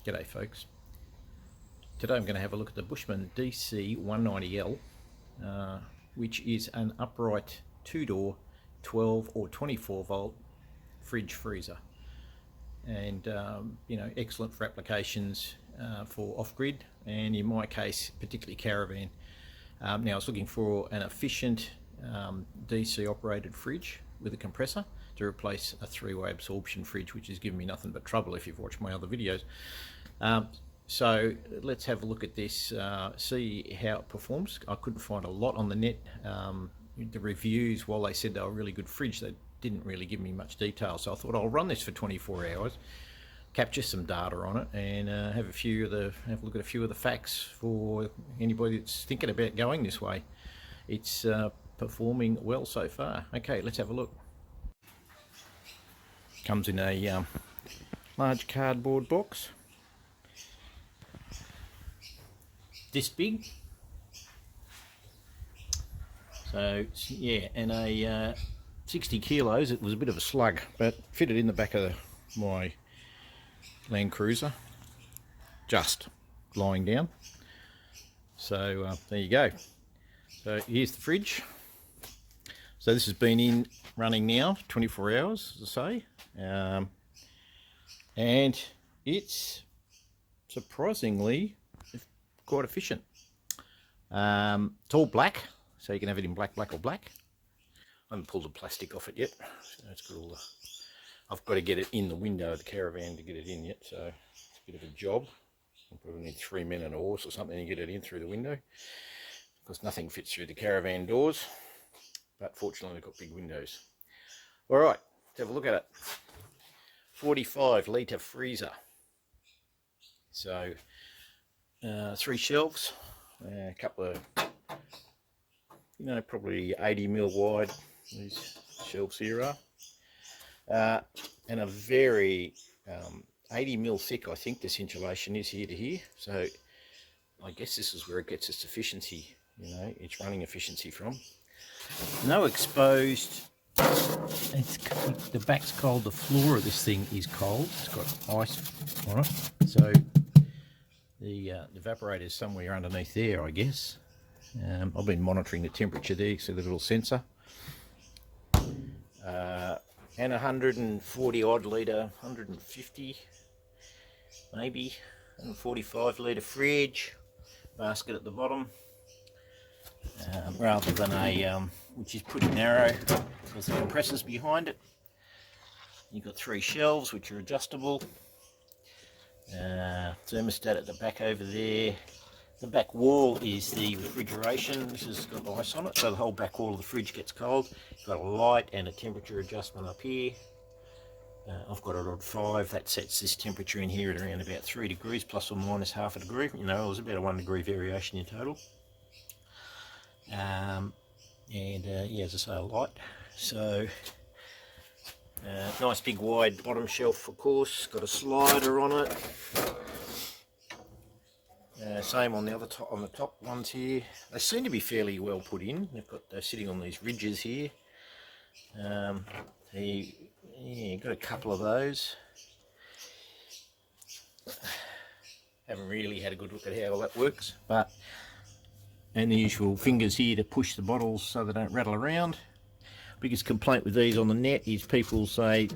G'day folks. Today I'm going to have a look at the Bushman DC190L, which is an upright two-door 12 or 24 volt fridge freezer, and you know, excellent for applications for off-grid, and in my case particularly caravan. Now I was looking for an efficient DC operated fridge with a compressor to replace a three-way absorption fridge, which has given me nothing but trouble if you've watched my other videos. So let's have a look at this, see how it performs. I couldn't find a lot on the net. The reviews, while they said they were a really good fridge, they didn't really give me much detail, so I thought I'll run this for 24 hours, capture some data on it, and have a look at a few of the facts for anybody that's thinking about going this way. It's performing well so far. Okay, let's have a look. Comes in a large cardboard box, this big. So yeah, and a 60 kilos. It was a bit of a slug, but fitted in the back of my Land Cruiser, just lying down. So there you go. So here's the fridge. So this has been running now 24 hours, as I say, and it's surprisingly quite efficient. It's all black, so you can have it in black, or black. I haven't pulled the plastic off it yet, so it's got all the. I've got to get it in the window of the Caravan to get it in yet, so it's a bit of a job. I'll probably need 3 men and a horse or something to get it in through the window, because nothing fits through the Caravan doors. But fortunately, they've got big windows. All right, let's have a look at it. 45 litre freezer. So 3 shelves, a couple of, you know, probably 80 mil wide. These shelves here are, and a very 80 mil thick. I think this insulation is here to here. So I guess this is where it gets its efficiency. You know, its running efficiency from. No exposed. The back's cold. The floor of this thing is cold. It's got ice on it. So the evaporator is somewhere underneath there, I guess. I've been monitoring the temperature there, so the little sensor. And 140 odd litre, 150 maybe, 145 litre fridge, basket at the bottom. Rather than a, which is pretty narrow because the compressor's behind it. You've got 3 shelves which are adjustable. Thermostat at the back over there. The back wall is the refrigeration. This has got ice on it, so the whole back wall of the fridge gets cold. You've got a light and a temperature adjustment up here. I've got it on 5. That sets this temperature in here at around about 3 degrees, plus or minus half a degree. You know, there's about a 1 degree variation in total. Yeah, as I say, a light. So nice big wide bottom shelf, of course. Got a slider on it. Same on the other top, on the top ones here. They seem to be fairly well put in. They're sitting on these ridges here. Yeah, got a couple of those. Haven't really had a good look at how all that works, but. And the usual fingers here to push the bottles so they don't rattle around. Biggest complaint with these on the net is people say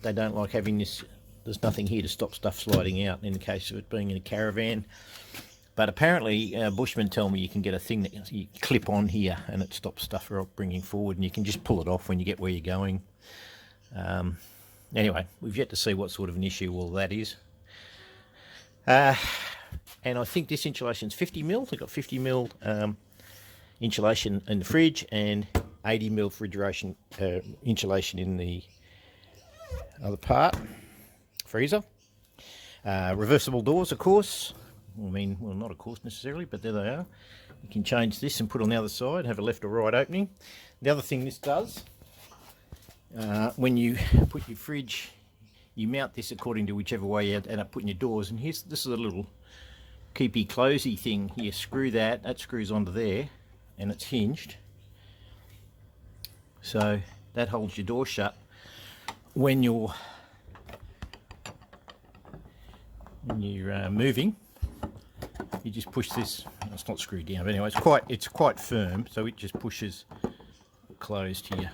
they don't like having this. There's nothing here to stop stuff sliding out in the case of it being in a Caravan. But apparently Bushmen tell me you can get a thing that you clip on here and it stops stuff from bringing forward, and you can just pull it off when you get where you're going. Anyway, we've yet to see what sort of an issue all that is. And I think this insulation's 50 mil. They've got 50 mil insulation in the fridge and 80 mil refrigeration insulation in the other part, freezer. Reversible doors, of course. I mean, well, not of course necessarily, but there they are. You can change this and put on the other side, have a left or right opening. The other thing this does, when you put your fridge, you mount this according to whichever way you end up putting your doors. And this is a little keepy closey thing here. Screw that screws onto there, and it's hinged, so that holds your door shut when you're when you're moving, you just push this. It's not screwed down, but anyway, it's quite firm, so it just pushes closed here,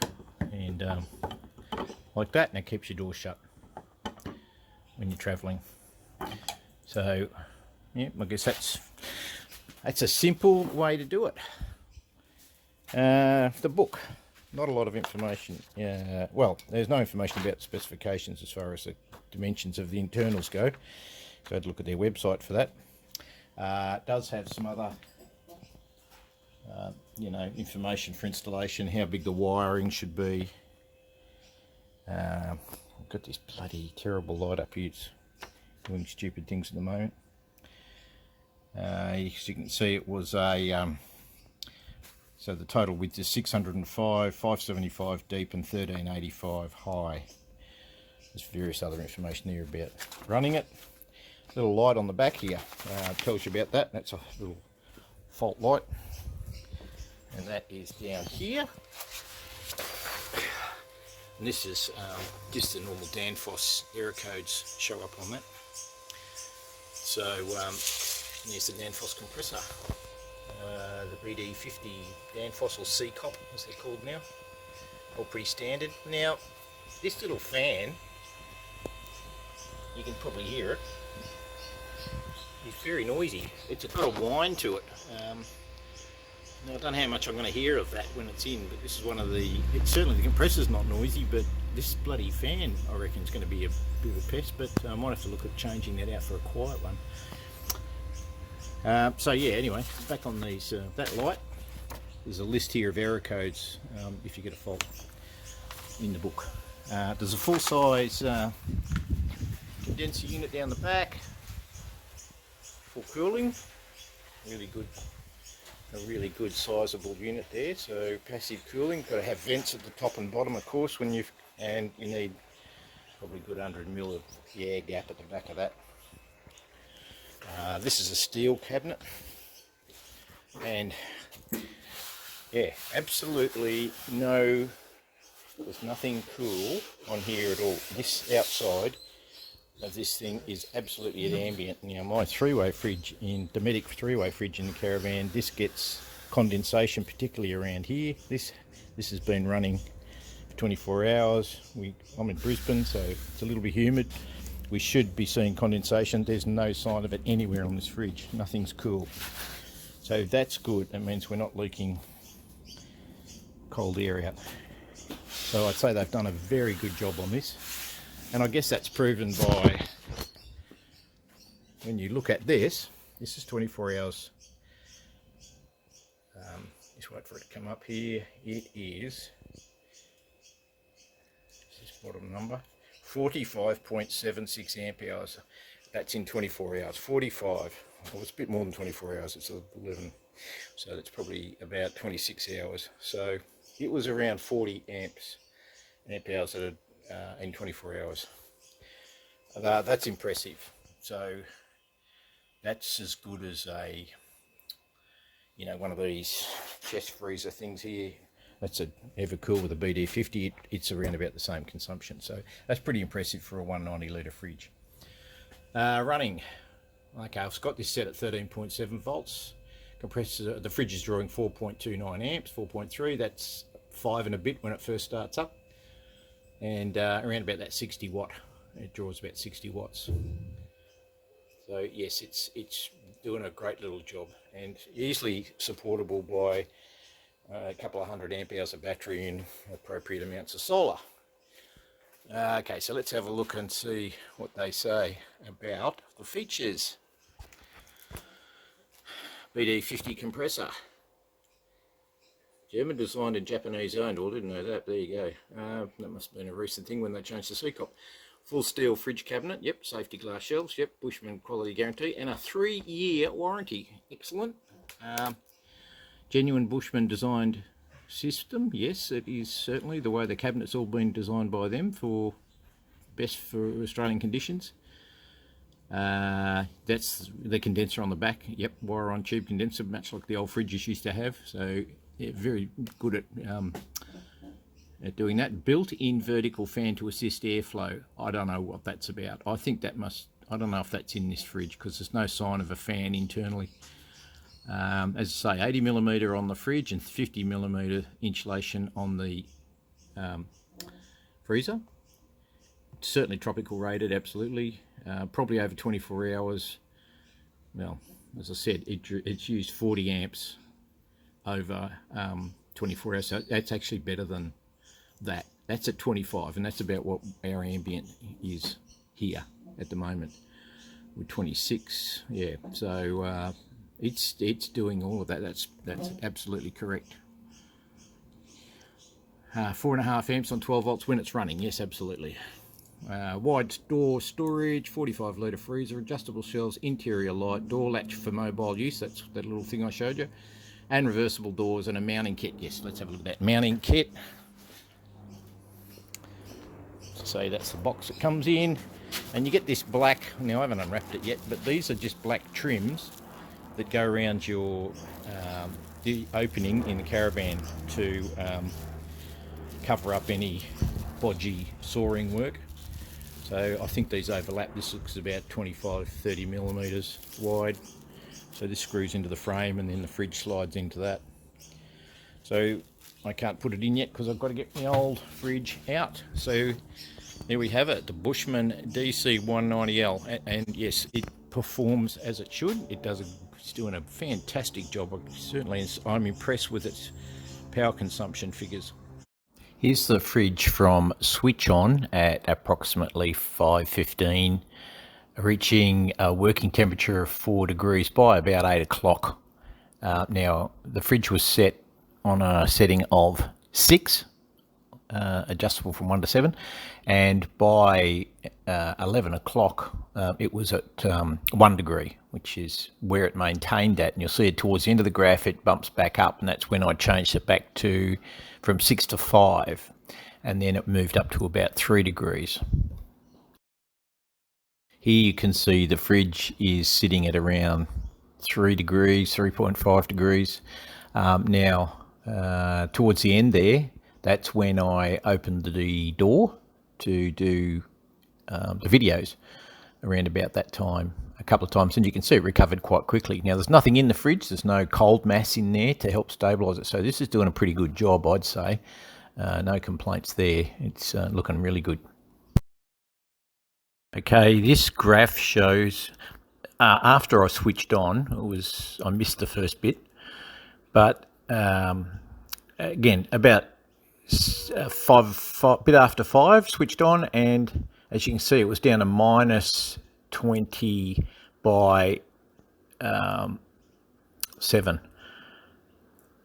and like that, and it keeps your door shut when you're travelling. So yeah, I guess that's a simple way to do it. The book, not a lot of information. Well, there's no information about specifications as far as the dimensions of the internals go, so I'd look at their website for that. It does have some other you know, information for installation, how big the wiring should be. I've got this bloody terrible light up here, it's doing stupid things at the moment. As you can see, it was a so the total width is 605, 575 deep and 1385 high. There's various other information there about running it. Little light on the back here tells you about that. That's a little fault light, and that is down here. And this is just the normal Danfoss error codes show up on that. So here's the Danfoss compressor, the BD50 Danfoss, or C-Cop as they're called now, all pretty standard. Now this little fan, you can probably hear it, it's very noisy. It's got a whine to it. Now I don't know how much I'm going to hear of that when it's in, but this is one of the, certainly the compressor's not noisy, but this bloody fan I reckon is going to be a bit of a pest, but I might have to look at changing that out for a quiet one. So yeah, anyway, back on these, that light, there's a list here of error codes if you get a fault in the book. There's a full-size condenser unit down the back for cooling, a really good sizable unit there. So passive cooling, got to have vents at the top and bottom, of course, and you need probably a good 100mm of air gap at the back of that. This is a steel cabinet, and yeah, absolutely there's nothing cool on here at all. This outside of this thing is absolutely at ambient. Now my three-way fridge, Dometic three-way fridge in the Caravan, this gets condensation, particularly around here. This has been running for 24 hours. I'm in Brisbane, so it's a little bit humid. We should be seeing condensation. There's no sign of it anywhere on this fridge. Nothing's cool. So that's good. That means we're not leaking cold air out. So I'd say they've done a very good job on this. And I guess that's proven by, when you look at this is 24 hours. Just wait for it to come up here. It is, this bottom number, 45.76 amp hours. That's in 24 hours. 45. Well, it's a bit more than 24 hours. It's 11. So that's probably about 26 hours. So it was around 40 amp hours in 24 hours. That's impressive. So that's as good as a, you know, one of these chest freezer things here. That's a Evercool with a BD50. It's around about the same consumption. So that's pretty impressive for a 190 litre fridge. Running, okay, I've got this set at 13.7 volts. Compressor, the fridge is drawing 4.29 amps, 4.3. That's 5 and a bit when it first starts up, and around about that 60 watt. It draws about 60 watts. So yes, it's doing a great little job, and easily supportable by a couple of 100 amp hours of battery and appropriate amounts of solar. Okay, so let's have a look and see what they say about the features. BD50 compressor, German designed and Japanese owned. Well, didn't know that. There you go. That must have been a recent thing when they changed the C-Cop. Full steel fridge cabinet, yep. Safety glass shelves, yep. Bushman quality guarantee, and a 3-year warranty. Excellent. Genuine Bushman designed system, yes, it is certainly the way the cabinet's all been designed by them for best for Australian conditions. That's the condenser on the back, yep, wire on tube condenser, much like the old fridges used to have. So yeah, very good at doing that. Built-in vertical fan to assist airflow. I don't know what that's about. I think that must, I don't know if that's in this fridge because there's no sign of a fan internally. As I say, 80mm on the fridge and 50mm insulation on the freezer. Certainly tropical rated, absolutely. Probably over 24 hours. Well, as I said, it's used 40 amps over 24 hours, so that's actually better than that. That's at 25, and that's about what our ambient is here at the moment with 26. Yeah, so it's doing all of that. That's absolutely correct. 4.5 amps on 12 volts when it's running. Yes, absolutely. Wide door storage, 45 litre freezer, adjustable shelves, interior light, door latch for mobile use. That's that little thing I showed you. And reversible doors and a mounting kit. Yes, let's have a look at that mounting kit. So that's the box that comes in, and you get this black. Now I haven't unwrapped it yet, but these are just black trims that go around your the opening in the Caravan to cover up any bodgy sawing work. So I think these overlap. This looks about 25-30mm wide. So this screws into the frame and then the fridge slides into that. So I can't put it in yet because I've got to get my old fridge out. So there we have it, the Bushman DC190L. And yes, it performs as it should. It's doing a fantastic job. I'm impressed with its power consumption figures. Here's the fridge from switch on at approximately 5:15, reaching a working temperature of 4 degrees by about 8 o'clock. Now, the fridge was set on a setting of 6, adjustable from 1 to 7, and by 11 o'clock it was at 1 degree, which is where it maintained at. And you'll see it towards the end of the graph, it bumps back up, and that's when I changed it back to from 6 to 5, and then it moved up to about 3 degrees. Here you can see the fridge is sitting at around 3 degrees, 3.5 degrees. Now, towards the end there, that's when I opened the door to do the videos around about that time a couple of times, and you can see it recovered quite quickly. Now, there's nothing in the fridge. There's no cold mass in there to help stabilise it. So this is doing a pretty good job, I'd say. No complaints there. It's looking really good. Okay, this graph shows after I switched on, I missed the first bit, but again, about bit after 5 switched on, and as you can see, it was down to minus 20 by 7.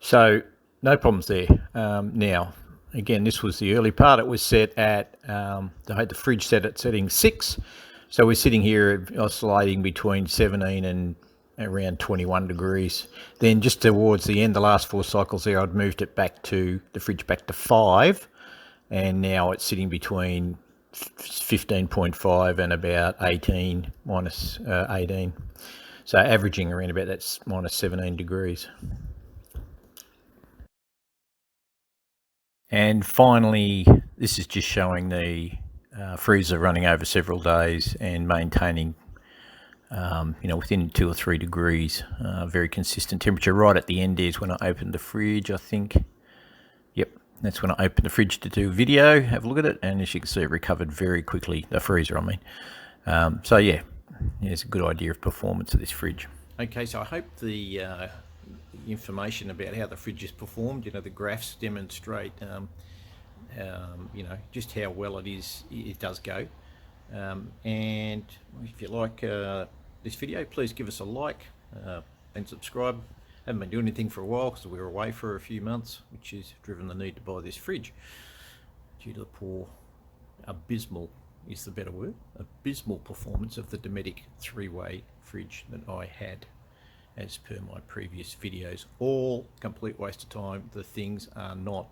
So no problems there. Now, again, this was the early part. It was set at, I had the fridge set at setting 6. So we're sitting here oscillating between 17 and around 21 degrees. Then just towards the end, the last 4 cycles there, I'd moved it back to the fridge back to 5. And now it's sitting between 15.5 and about 18, minus 18. So averaging around about that's minus 17 degrees. And finally, this is just showing the freezer running over several days and maintaining, within 2 or 3 degrees, very consistent temperature. Right at the end is when I opened the fridge, I think. Yep, that's when I opened the fridge to do video, have a look at it, and as you can see, it recovered very quickly, the freezer, I mean. So yeah, it's a good idea of performance of this fridge. Okay, so I hope the information about how the fridge is performed, the graphs demonstrate, just how well it does go. And if you like this video, please give us a like and subscribe. Haven't been doing anything for a while because we were away for a few months, which has driven the need to buy this fridge due to the poor, abysmal is the better word, abysmal performance of the Dometic 3-way fridge that I had, as per my previous videos. All complete waste of time. The things are not,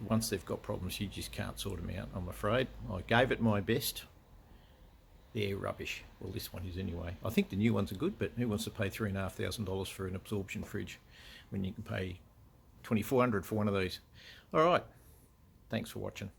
once they've got problems, you just can't sort them out, I'm afraid. I gave it my best. They're rubbish. Well, this one is anyway. I think the new ones are good, but who wants to pay $3,500 for an absorption fridge when you can pay $2,400 for one of these? All right. Thanks for watching.